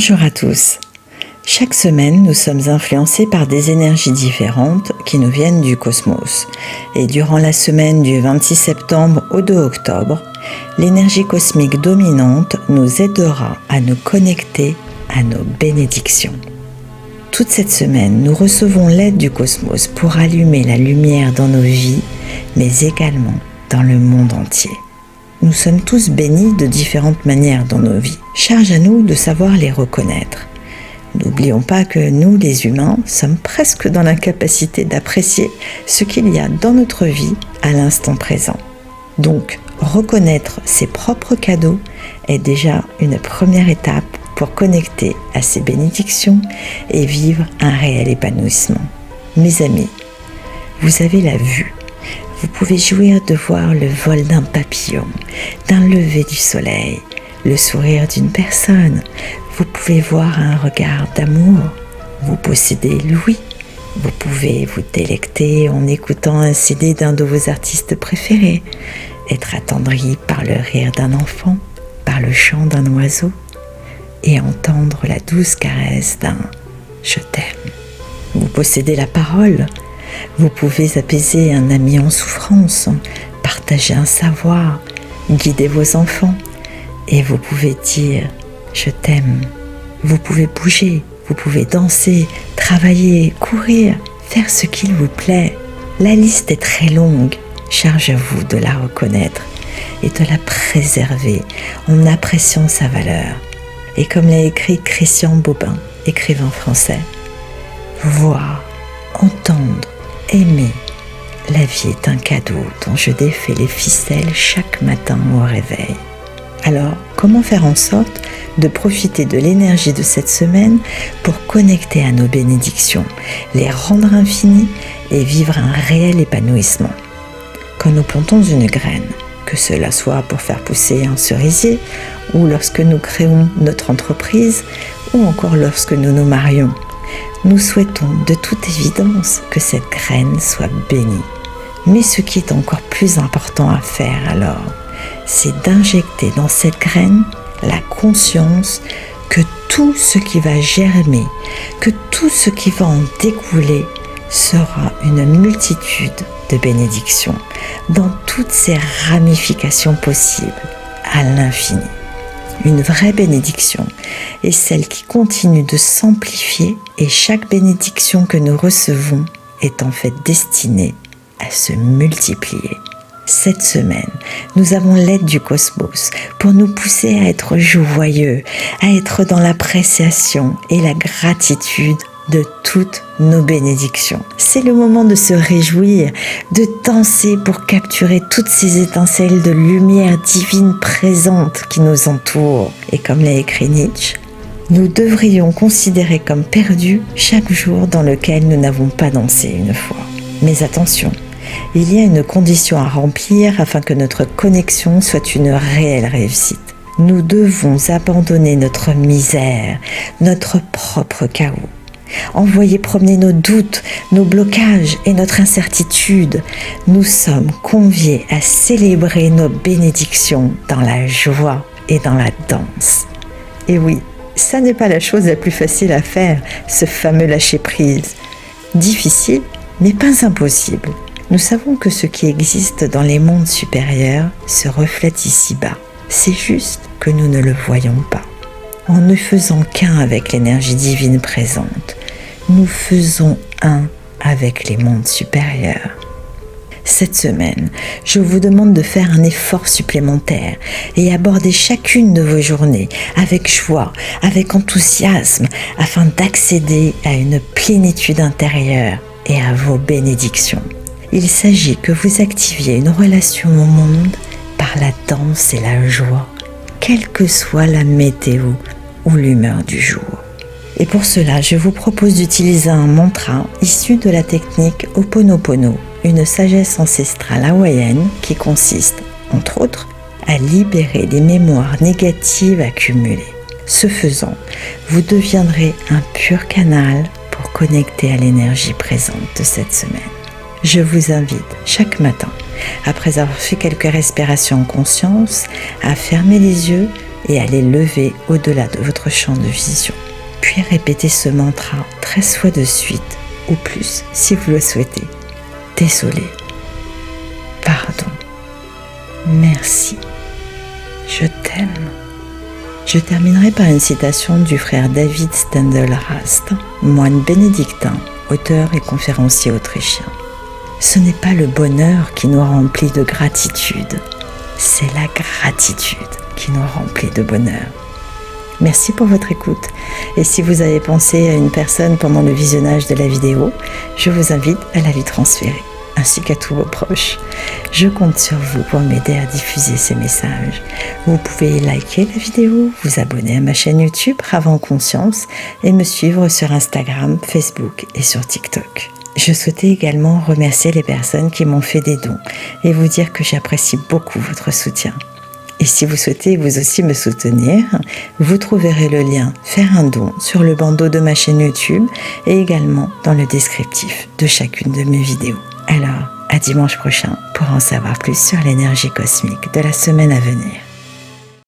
Bonjour à tous. Chaque semaine, nous sommes influencés par des énergies différentes qui nous viennent du cosmos. Et durant la semaine du 26 septembre au 2 octobre, l'énergie cosmique dominante nous aidera à nous connecter à nos bénédictions. Toute cette semaine, nous recevons l'aide du cosmos pour allumer la lumière dans nos vies, mais également dans le monde entier. Nous sommes tous bénis de différentes manières dans nos vies. Charge à nous de savoir les reconnaître. N'oublions pas que nous, les humains, sommes presque dans l'incapacité d'apprécier ce qu'il y a dans notre vie à l'instant présent. Donc, reconnaître ses propres cadeaux est déjà une première étape pour connecter à ces bénédictions et vivre un réel épanouissement. Mes amis, vous avez la vue. Vous pouvez jouir de voir le vol d'un papillon, d'un lever du soleil, le sourire d'une personne. Vous pouvez voir un regard d'amour. Vous possédez l'ouïe. Vous pouvez vous délecter en écoutant un CD d'un de vos artistes préférés, être attendri par le rire d'un enfant, par le chant d'un oiseau et entendre la douce caresse d'un « je t'aime ». Vous possédez la parole. Vous pouvez apaiser un ami en souffrance, partager un savoir, guider vos enfants et vous pouvez dire « je t'aime ». Vous pouvez bouger, vous pouvez danser, travailler, courir, faire ce qu'il vous plaît. La liste est très longue, charge à vous de la reconnaître et de la préserver en appréciant sa valeur. Et comme l'a écrit Christian Bobin, écrivain français, voir, entendre, aimer. La vie est un cadeau dont je défais les ficelles chaque matin au réveil. Alors, comment faire en sorte de profiter de l'énergie de cette semaine pour connecter à nos bénédictions, les rendre infinies et vivre un réel épanouissement? Quand nous plantons une graine, que cela soit pour faire pousser un cerisier, ou lorsque nous créons notre entreprise, ou encore lorsque nous nous marions, nous souhaitons de toute évidence que cette graine soit bénie. Mais ce qui est encore plus important à faire alors, c'est d'injecter dans cette graine la conscience que tout ce qui va germer, que tout ce qui va en découler sera une multitude de bénédictions dans toutes ses ramifications possibles à l'infini. Une vraie bénédiction est celle qui continue de s'amplifier et chaque bénédiction que nous recevons est en fait destinée à se multiplier. Cette semaine, nous avons l'aide du cosmos pour nous pousser à être joyeux, à être dans l'appréciation et la gratitude de toutes nos bénédictions. C'est le moment de se réjouir, de danser pour capturer toutes ces étincelles de lumière divine présente qui nous entourent. Et comme l'a écrit Nietzsche, nous devrions considérer comme perdu chaque jour dans lequel nous n'avons pas dansé une fois. Mais attention, il y a une condition à remplir afin que notre connexion soit une réelle réussite. Nous devons abandonner notre misère, notre propre chaos. Envoyer promener nos doutes, nos blocages et notre incertitude. Nous sommes conviés à célébrer nos bénédictions dans la joie et dans la danse. Et oui, ça n'est pas la chose la plus facile à faire, ce fameux lâcher-prise. Difficile, mais pas impossible. Nous savons que ce qui existe dans les mondes supérieurs se reflète ici-bas. C'est juste que nous ne le voyons pas. En ne faisant qu'un avec l'énergie divine présente, nous faisons un avec les mondes supérieurs. Cette semaine, je vous demande de faire un effort supplémentaire et aborder chacune de vos journées avec joie, avec enthousiasme, afin d'accéder à une plénitude intérieure et à vos bénédictions. Il s'agit que vous activiez une relation au monde par la danse et la joie, quelle que soit la météo ou l'humeur du jour. Et pour cela, je vous propose d'utiliser un mantra issu de la technique Ho'oponopono, une sagesse ancestrale hawaïenne qui consiste, entre autres, à libérer les mémoires négatives accumulées. Ce faisant, vous deviendrez un pur canal pour connecter à l'énergie présente de cette semaine. Je vous invite chaque matin, après avoir fait quelques respirations en conscience, à fermer les yeux et à les lever au-delà de votre champ de vision. Puis répétez ce mantra 13 fois de suite, ou plus si vous le souhaitez. Désolé, pardon, merci, je t'aime. Je terminerai par une citation du frère David Steindl-Rast, moine bénédictin, auteur et conférencier autrichien. Ce n'est pas le bonheur qui nous remplit de gratitude, c'est la gratitude qui nous remplit de bonheur. Merci pour votre écoute. Et si vous avez pensé à une personne pendant le visionnage de la vidéo, je vous invite à la lui transférer, ainsi qu'à tous vos proches. Je compte sur vous pour m'aider à diffuser ces messages. Vous pouvez liker la vidéo, vous abonner à ma chaîne YouTube Rave en Conscience et me suivre sur Instagram, Facebook et sur TikTok. Je souhaitais également remercier les personnes qui m'ont fait des dons et vous dire que j'apprécie beaucoup votre soutien. Et si vous souhaitez vous aussi me soutenir, vous trouverez le lien Faire un don sur le bandeau de ma chaîne YouTube et également dans le descriptif de chacune de mes vidéos. Alors, à dimanche prochain pour en savoir plus sur l'énergie cosmique de la semaine à venir.